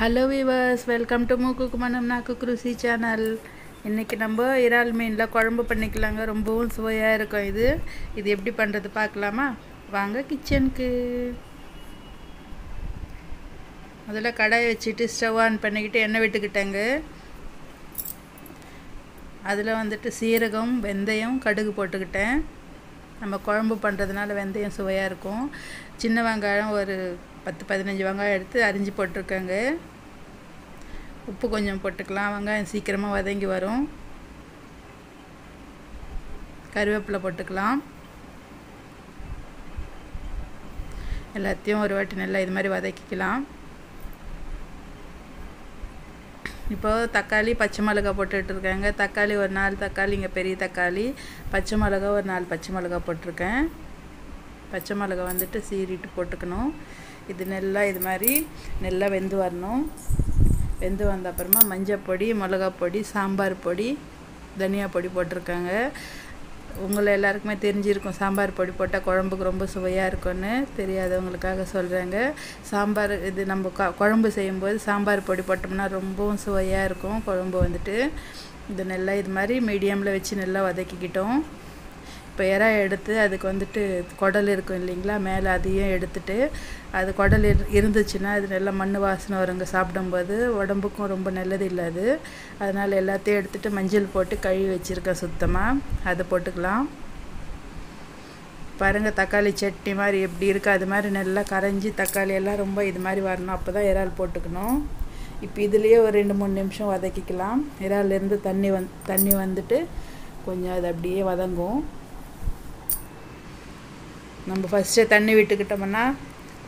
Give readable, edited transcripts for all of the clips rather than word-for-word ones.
Hello viewers, welcome to மூக்குக்கு மனம் நாக்குக்கு ருசி சேனல். இன்றைக்கி நம்ம இறால் மீனில் குழம்பு பண்ணிக்கலாங்க. ரொம்பவும் சுவையாக இருக்கும். இது எப்படி பண்ணுறது பார்க்கலாமா? வாங்க கிச்சனுக்கு. முதல்ல கடாயை வச்சுட்டு ஸ்டவ் ஆன் பண்ணிக்கிட்டு எண்ணெய் விட்டுக்கிட்டேங்க. அதில் சீரகம், வெந்தயம், கடுகு போட்டுக்கிட்டேன். நம்ம குழம்பு பண்ணுறதுனால வெந்தயம் சுவையாக இருக்கும். சின்ன வெங்காயம் ஒரு 10-15 வெங்காயம் எடுத்து அரிஞ்சு போட்டிருக்கேங்க. உப்பு கொஞ்சம் போட்டுக்கலாம், வெங்காயம் சீக்கிரமாக வதங்கி வரும். கருவேப்பிலை போட்டுக்கலாம். எல்லாத்தையும் ஒரு வாட்டி நல்லா இது மாதிரி வதக்கிக்கலாம். இப்போது தக்காளி, பச்சை மிளகாய் போட்டுட்ருக்கேங்க. தக்காளி ஒரு 4 தக்காளி, இங்கே பெரிய தக்காளி. பச்சை மிளகா ஒரு 4 பச்சை மிளகா போட்டிருக்கேன். பச்சை மிளகா சீரிட்டு போட்டுக்கணும். இது நல்லா இது மாதிரி நல்லா வெந்து வரணும். வெந்து வந்த அப்புறமா மஞ்சள் பொடி, மிளகா பொடி, சாம்பார் பொடி, தனியா பொடி போட்டிருக்காங்க. உங்களை எல்லாருக்குமே தெரிஞ்சிருக்கும் சாம்பார் பொடி போட்டால் குழம்புக்கு ரொம்ப சுவையாக இருக்கும்னு. தெரியாதவங்களுக்காக சொல்கிறேங்க. சாம்பார் இது நம்ம குழம்பு செய்யும்போது சாம்பார் பொடி போட்டோம்னா ரொம்பவும் சுவையாக இருக்கும் குழம்பு. இது நல்லா இது மாதிரி மீடியமில் வச்சு நல்லா வதக்கிக்கிட்டோம். இப்போ இறா எடுத்து அதுக்கு குடல் இருக்கும் இல்லைங்களா, மேலே அதையும் எடுத்துட்டு, அது குடல் இருந்துச்சுன்னா அது நல்லா மண் வாசனை வருங்க. சாப்பிடும்போது உடம்புக்கும் ரொம்ப நல்லது இல்லை அது. அதனால் எல்லாத்தையும் எடுத்துகிட்டு மஞ்சள் போட்டு கழுவி வச்சுருக்கேன் சுத்தமாக. அதை போட்டுக்கலாம். பாருங்கள், தக்காளி சட்னி மாதிரி எப்படி இருக்குது அது மாதிரி நல்லா கரைஞ்சி தக்காளி எல்லாம் ரொம்ப இது மாதிரி வரணும். அப்போ தான் இறால் போட்டுக்கணும். இப்போ இதுலேயே ஒரு 2-3 நிமிஷம் வதக்கிக்கலாம். இறால்லேருந்து தண்ணி வந்துட்டு கொஞ்சம் அது அப்படியே வதங்கும். நம்ம ஃபஸ்ட்டே தண்ணி விட்டுக்கிட்டோம்னா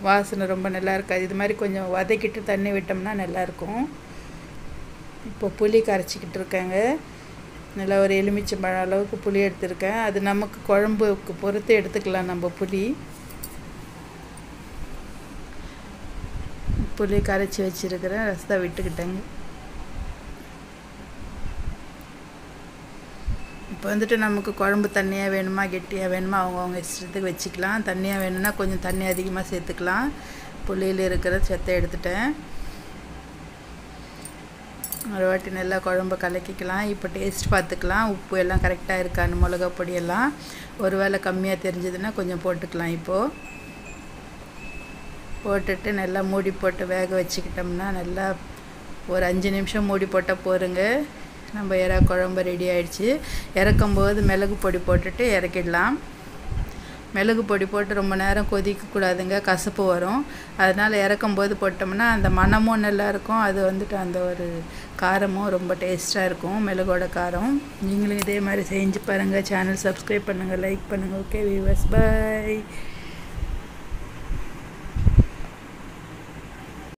வாசனை ரொம்ப நல்லா இருக்காது. இது மாதிரி கொஞ்சம் வதக்கிட்டு தண்ணி விட்டோம்னா நல்லாயிருக்கும். இப்போ புளி கரைச்சிக்கிட்டு இருக்கேங்க. நல்லா ஒரு எலுமிச்சம்பழம் அளவுக்கு புளி எடுத்துருக்கேன். அது நமக்கு குழம்புக்கு பொறுத்து எடுத்துக்கலாம். நம்ம புளி கரைச்சி வச்சுருக்கிறேன். ரசத்தை விட்டுக்கிட்டேங்க. இப்போ நமக்கு குழம்பு தண்ணியாக வேணுமா கெட்டியாக வேணுமா அவங்கவுங்க இஷ்டத்துக்கு வச்சுக்கலாம். தண்ணியாக வேணும்னா கொஞ்சம் தண்ணி அதிகமாக சேர்த்துக்கலாம். புளியில் இருக்கிற சத்தை எடுத்துட்டேன். ஒரு வாட்டி நல்லா குழம்பு கலக்கிக்கலாம். இப்போ டேஸ்ட் பார்த்துக்கலாம், உப்பு எல்லாம் கரெக்டாக இருக்கான்னு. மிளகா பொடியெல்லாம் ஒரு வேளை கம்மியாக தெரிஞ்சதுன்னா கொஞ்சம் போட்டுக்கலாம். இப்போது போட்டுட்டு நல்லா மூடி போட்டு வேக வச்சுக்கிட்டோம்னா நல்லா ஒரு 5 நிமிஷம் மூடி போட்டால் போருங்க. நம்ம இறா குழம்பு ரெடி ஆகிடுச்சு. இறக்கும்போது மிளகு பொடி போட்டுட்டு இறக்கிடலாம். மிளகு பொடி போட்டு ரொம்ப நேரம் கொதிக்கக்கூடாதுங்க, கசப்பு வரும். அதனால் இறக்கும்போது போட்டோம்னா அந்த மணமும் நல்லாயிருக்கும். அது அந்த ஒரு காரமும் ரொம்ப டேஸ்ட்டாக இருக்கும், மிளகோட காரம். நீங்களும் இதே மாதிரி செஞ்சு பாருங்கள். சேனல் சப்ஸ்கிரைப் பண்ணுங்கள், லைக் பண்ணுங்கள். Okay viewers, by.